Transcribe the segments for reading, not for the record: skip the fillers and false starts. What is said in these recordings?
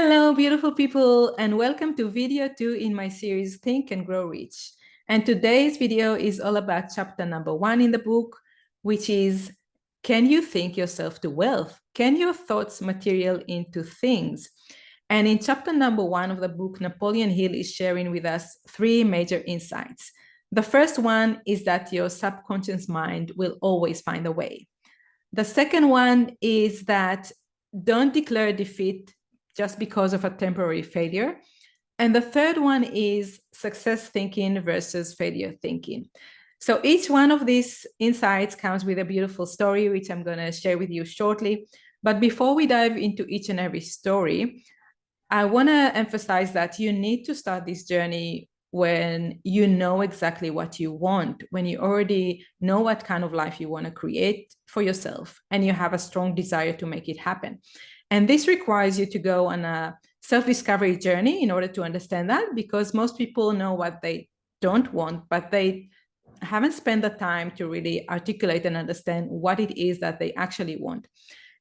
Hello, beautiful people, and welcome to video 2 in my series, Think and Grow Rich. And today's video is all about chapter number 1 in the book, which is, can you think yourself to wealth? Can your thoughts material into things? And in chapter number 1 of the book, Napoleon Hill is sharing with us 3 major insights. The first one is that your subconscious mind will always find a way. The second one is that don't declare defeat just because of a temporary failure. And the third one is success thinking versus failure thinking. So each one of these insights comes with a beautiful story, which I'm going to share with you shortly. But before we dive into each and every story, I want to emphasize that you need to start this journey when you know exactly what you want, when you already know what kind of life you want to create for yourself, and you have a strong desire to make it happen. And this requires you to go on a self-discovery journey in order to understand that, because most people know what they don't want, but they haven't spent the time to really articulate and understand what it is that they actually want.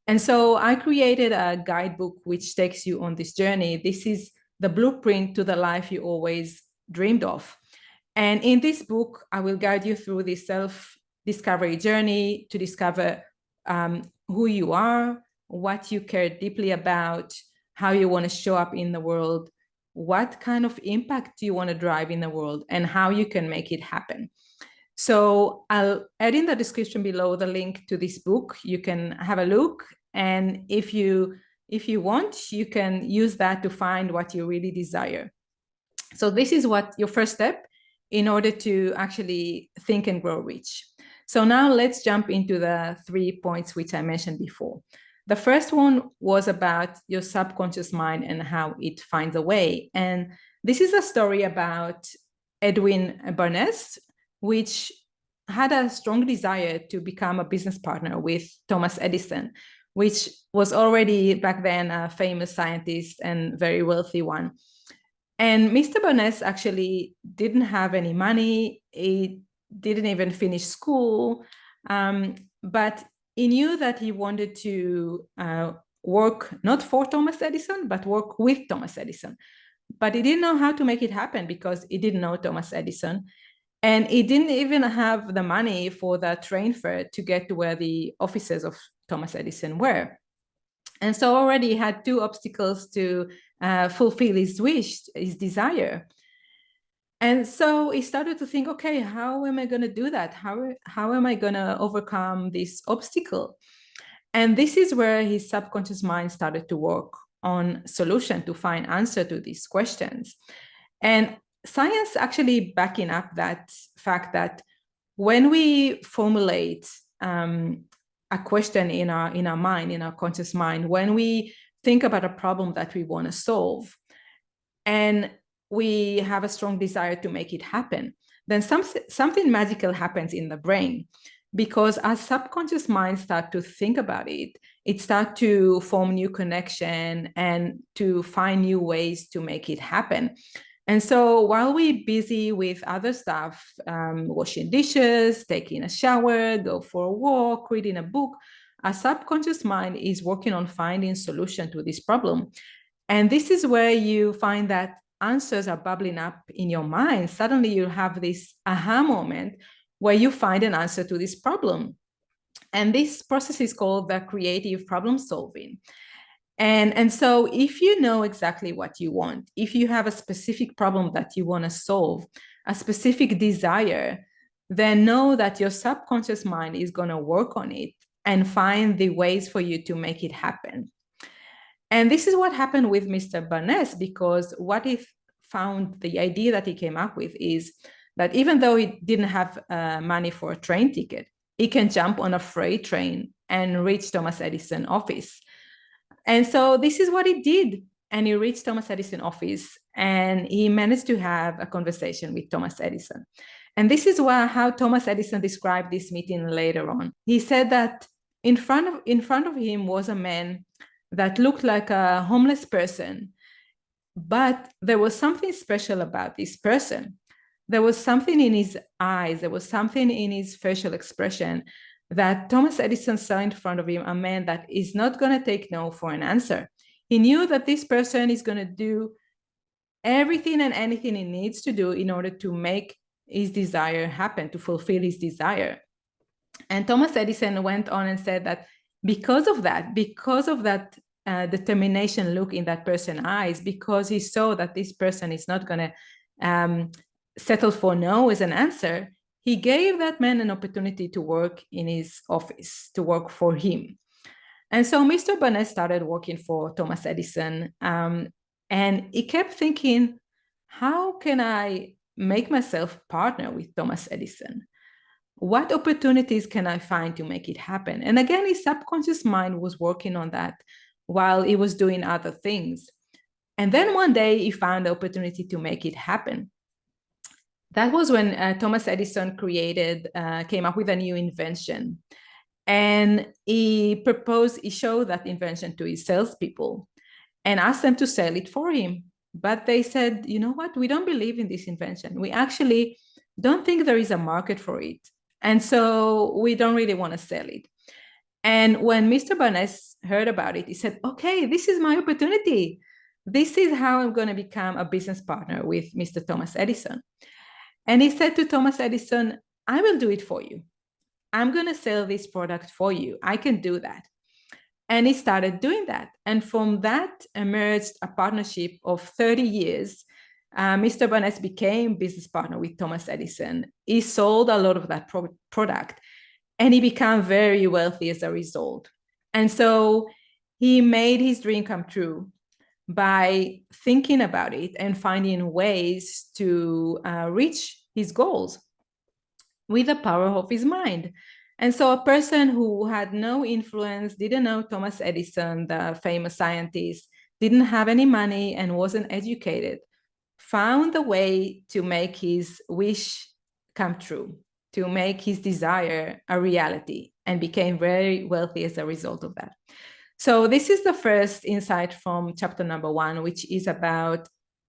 And so I created a guidebook which takes you on this journey. This is the blueprint to the life you always dreamed of. And in this book, I will guide you through this self-discovery journey to discover who you are, what you care deeply about, how you want to show up in the world, what kind of impact you want to drive in the world, and how you can make it happen. So I'll add in the description below the link to this book. You can have a look, and if you want, you can use that to find what you really desire. So this is what your first step in order to actually think and grow rich. So now let's jump into the 3 points which I mentioned before. The first one was about your subconscious mind and how it finds a way. And this is a story about Edwin Bernays, which had a strong desire to become a business partner with Thomas Edison, which was already back then a famous scientist and very wealthy one. And Mr. Bernays actually didn't have any money. He didn't even finish school, but he knew that he wanted to work not for Thomas Edison, but work with Thomas Edison. But he didn't know how to make it happen because he didn't know Thomas Edison. And he didn't even have the money for the train fare to get to where the offices of Thomas Edison were. And so already he had 2 obstacles to fulfill his wish, his desire. And so he started to think, okay, how am I going to do that? How am I going to overcome this obstacle? And this is where his subconscious mind started to work on solution to find answer to these questions. And science actually backing up that fact that when we formulate a question in our mind, in our conscious mind, when we think about a problem that we want to solve, and we have a strong desire to make it happen, then something magical happens in the brain, because our subconscious mind start to think about it. It starts to form new connection and to find new ways to make it happen. And so while we're busy with other stuff, washing dishes, taking a shower, go for a walk, reading a book, our subconscious mind is working on finding solution to this problem. And this is where you find that answers are bubbling up in your mind. Suddenly you have this aha moment where you find an answer to this problem. And this process is called the creative problem solving. And so if you know exactly what you want, if you have a specific problem that you want to solve, a specific desire, then know that your subconscious mind is going to work on it and find the ways for you to make it happen. And this is what happened with Mr. Bernays, because what he found, the idea that he came up with is that even though he didn't have money for a train ticket, he can jump on a freight train and reach Thomas Edison office. And so this is what he did. And he reached Thomas Edison office and he managed to have a conversation with Thomas Edison. And this is how Thomas Edison described this meeting later on. He said that in front of him was a man that looked like a homeless person, but there was something special about this person. There was something in his eyes, there was something in his facial expression that Thomas Edison saw in front of him, a man that is not going to take no for an answer. He knew that this person is going to do everything and anything he needs to do in order to make his desire happen, to fulfill his desire. And Thomas Edison went on and said that because of that determination look in that person's eyes, because he saw that this person is not going to settle for no as an answer, he gave that man an opportunity to work in his office, to work for him. And so Mr. Barnett started working for Thomas Edison, and he kept thinking, how can I make myself partner with Thomas Edison? What opportunities can I find to make it happen? And again, his subconscious mind was working on that while he was doing other things. And then one day he found the opportunity to make it happen. That was when Thomas Edison came up with a new invention. And he showed that invention to his salespeople and asked them to sell it for him. But they said, you know what? We don't believe in this invention. We actually don't think there is a market for it. And so we don't really want to sell it. And when Mr. Barnes heard about it, he said, okay, this is my opportunity. This is how I'm going to become a business partner with Mr. Thomas Edison. And he said to Thomas Edison, I will do it for you. I'm going to sell this product for you. I can do that. And he started doing that. And from that emerged a partnership of 30 years. Mr. Barnes became business partner with Thomas Edison. He sold a lot of that product, and he became very wealthy as a result. And so he made his dream come true by thinking about it and finding ways to reach his goals with the power of his mind. And so a person who had no influence, didn't know Thomas Edison, the famous scientist, didn't have any money and wasn't educated, found a way to make his wish come true, to make his desire a reality, and became very wealthy as a result of that. So this is the first insight from chapter number 1, which is about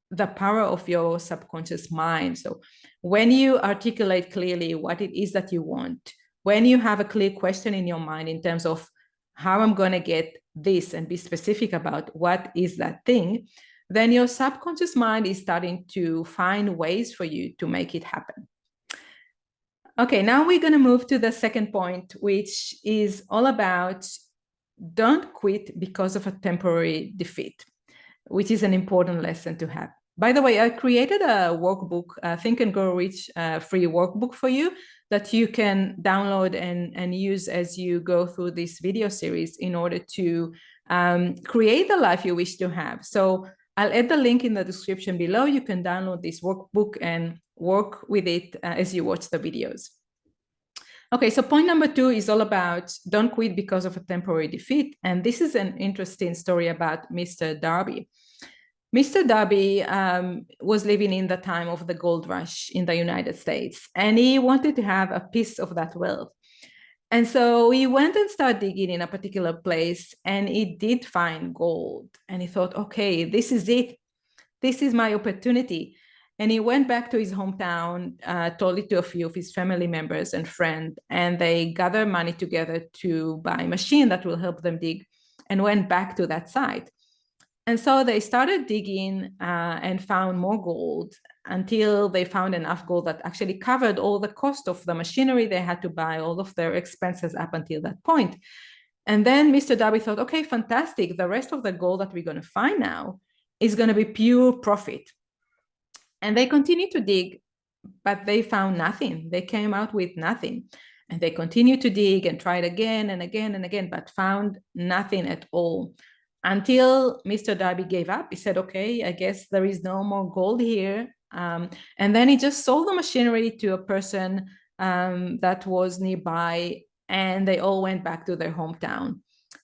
the power of your subconscious mind. So when you articulate clearly what it is that you want, when you have a clear question in your mind in terms of how I'm going to get this and be specific about what is that thing, then your subconscious mind is starting to find ways for you to make it happen. Okay, now we're going to move to the second point, which is all about don't quit because of a temporary defeat, which is an important lesson to have. By the way, I created a workbook, Think and Grow Rich free workbook for you that you can download and use as you go through this video series in order to create the life you wish to have. So I'll add the link in the description below. You can download this workbook and work with it as you watch the videos. Okay, so point number 2 is all about don't quit because of a temporary defeat. And this is an interesting story about Mr. Darby. Mr. Darby was living in the time of the gold rush in the United States, and he wanted to have a piece of that wealth. And so he went and started digging in a particular place, and he did find gold. And he thought, okay, this is it. This is my opportunity. And he went back to his hometown, told it to a few of his family members and friends, and they gathered money together to buy a machine that will help them dig, and went back to that site. And so they started digging and found more gold until they found enough gold that actually covered all the cost of the machinery they had to buy, all of their expenses up until that point. And then Mr. Darby thought, okay, fantastic. The rest of the gold that we're going to find now is going to be pure profit. And they continued to dig, but they found nothing. They came out with nothing. And they continued to dig and tried again and again and again, but found nothing at all. Until Mr. Darby gave up. He said, okay, I guess there is no more gold here. And then he just sold the machinery to a person that was nearby, and they all went back to their hometown.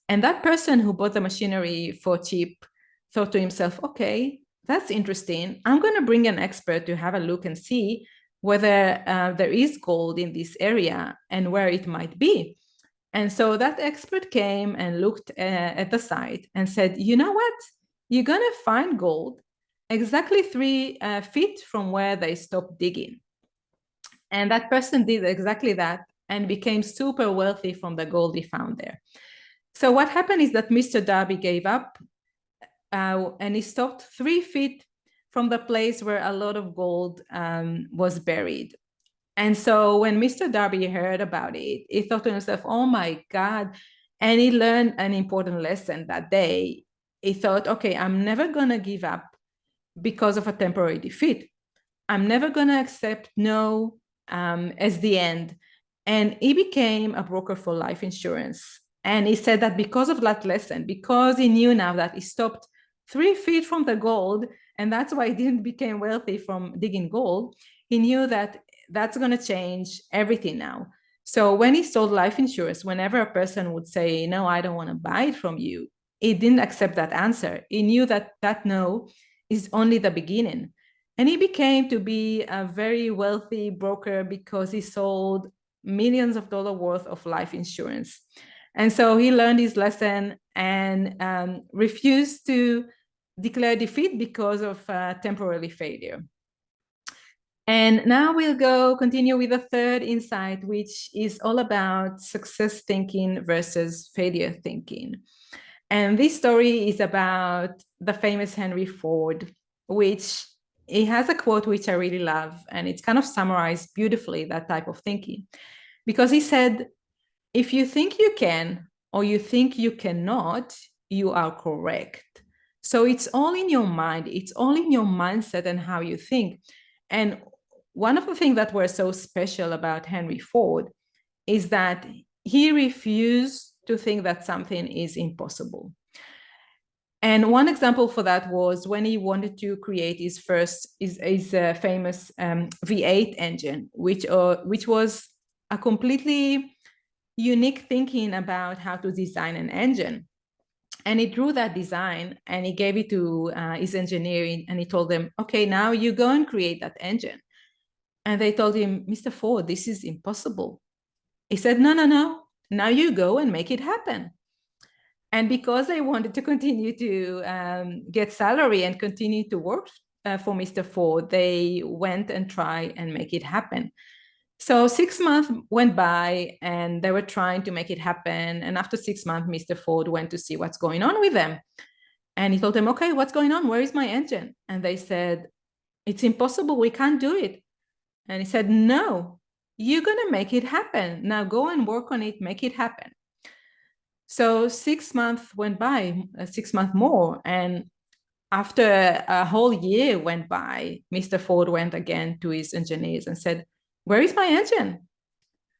And that person who bought the machinery for cheap thought to himself, okay, that's interesting. I'm going to bring an expert to have a look and see whether there is gold in this area and where it might be. And so that expert came and looked at the site and said, you know what? You're going to find gold exactly 3 feet from where they stopped digging. And that person did exactly that and became super wealthy from the gold he found there. So what happened is that Mr. Darby gave up. and he stopped 3 feet from the place where a lot of gold was buried. And so when Mr. Darby heard about it, he thought to himself, oh my God. And he learned an important lesson that day. He thought, okay, I'm never going to give up because of a temporary defeat. I'm never going to accept no as the end. And he became a broker for life insurance. And he said that because of that lesson, because he knew now that he stopped 3 feet from the gold, and that's why he didn't become wealthy from digging gold, he knew that that's going to change everything now. So when he sold life insurance, whenever a person would say, no, I don't want to buy it from you, he didn't accept that answer. He knew that that no is only the beginning. And he became to be a very wealthy broker because he sold millions of dollars worth of life insurance. And so he learned his lesson and refused to declare defeat because of temporary failure. And now we'll continue with the third insight, which is all about success thinking versus failure thinking. And this story is about the famous Henry Ford, which he has a quote which I really love, and it's kind of summarized beautifully that type of thinking. Because he said, if you think you can or you think you cannot, you are correct. So it's all in your mind, it's all in your mindset and how you think. And one of the things that were so special about Henry Ford is that he refused to think that something is impossible. And one example for that was when he wanted to create his famous V8 engine, which was a completely unique thinking about how to design an engine. And he drew that design and he gave it to his engineering, and he told them, okay, now you go and create that engine. And they told him, Mr. Ford, this is impossible. He said, no, no, no. Now you go and make it happen. And because they wanted to continue to get salary and continue to work for Mr. Ford, they went and tried and make it happen. So 6 months went by and they were trying to make it happen. And after 6 months, Mr. Ford went to see what's going on with them. And he told them, okay, what's going on? Where is my engine? And they said, it's impossible. We can't do it. And he said, no, you're going to make it happen. Now go and work on it, make it happen. So 6 months went by, 6 months more. And after a whole year went by, Mr. Ford went again to his engineers and said, where is my engine?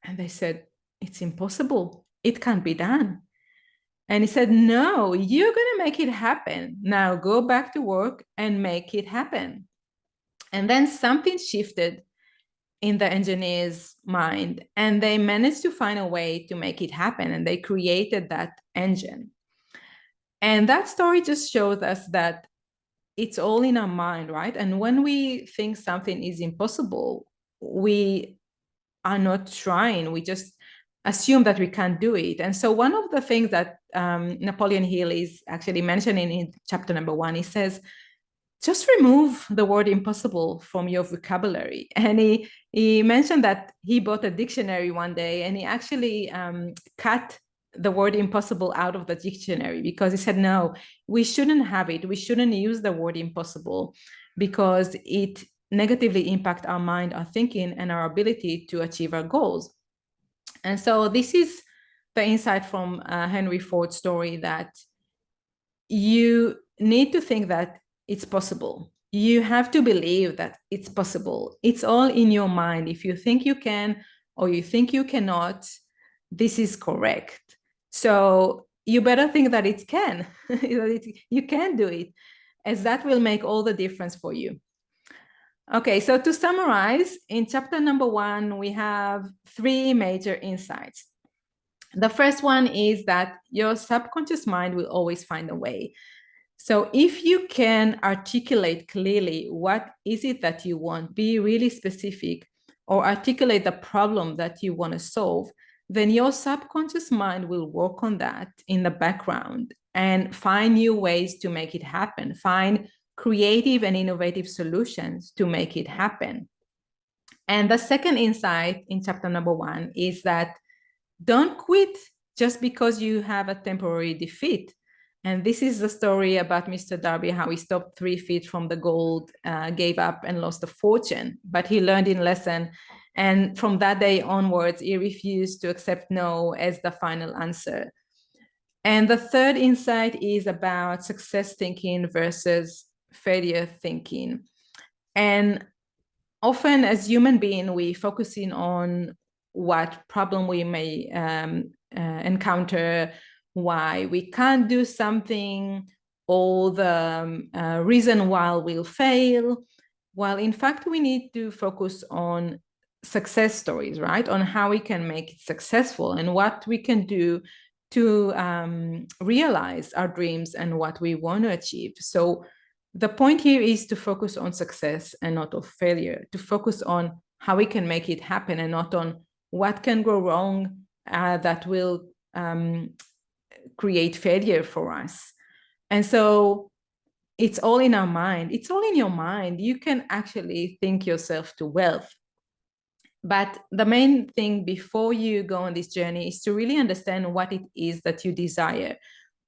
And they said, it's impossible. It can't be done. And he said, no, you're going to make it happen. Now go back to work and make it happen. And then something shifted in the engineer's mind, and they managed to find a way to make it happen, and they created that engine. And that story just shows us that it's all in our mind, right? And when we think something is impossible, we are not trying, we just assume that we can't do it. And so one of the things that Napoleon Hill is actually mentioning in chapter number 1, he says, just remove the word impossible from your vocabulary. And he mentioned that he bought a dictionary one day and he actually cut the word impossible out of the dictionary because he said, no, we shouldn't have it. We shouldn't use the word impossible because it negatively impacts our mind, our thinking, and our ability to achieve our goals. And so this is the insight from Henry Ford's story, that you need to think that it's possible. You have to believe that it's possible. It's all in your mind. If you think you can or you think you cannot, this is correct. So you better think that it can. You can do it, as that will make all the difference for you. Okay, so to summarize, in chapter number 1, we have 3 major insights. The first one is that your subconscious mind will always find a way. So if you can articulate clearly what is it that you want, be really specific, or articulate the problem that you want to solve, then your subconscious mind will work on that in the background and find new ways to make it happen, find creative and innovative solutions to make it happen. And the second insight in chapter number 1 is that don't quit just because you have a temporary defeat. And this is the story about Mr. Darby, how he stopped 3 feet from the gold, gave up and lost a fortune, but he learned in lesson. And from that day onwards, he refused to accept no as the final answer. And the third insight is about success thinking versus failure thinking. And often as human beings, we focus in on what problem we may encounter, why we can't do something, or the reason why we'll fail. While in fact, we need to focus on success stories, right? On how we can make it successful and what we can do to realize our dreams and what we want to achieve. So the point here is to focus on success and not on failure, to focus on how we can make it happen and not on what can go wrong that will create failure for us. And so it's all in our mind. It's all in your mind. You can actually think yourself to wealth. But the main thing before you go on this journey is to really understand what it is that you desire.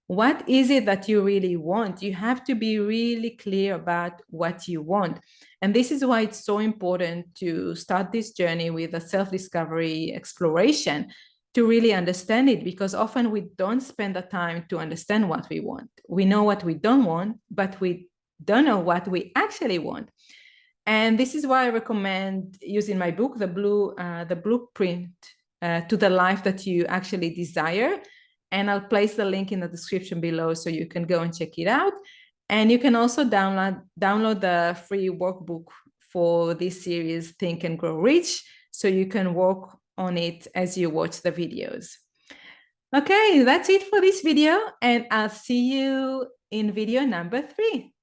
What is it that you really want? You have to be really clear about what you want. And this is why it's so important to start this journey with a self-discovery exploration to really understand it, because often we don't spend the time to understand what we want. We know what we don't want, but we don't know what we actually want. And this is why I recommend using my book, the blueprint to the life that you actually desire. And I'll place the link in the description below so you can go and check it out. And you can also download the free workbook for this series, Think and Grow Rich, so you can work on it as you watch the videos. Okay, that's it for this video, and I'll see you in video number 3.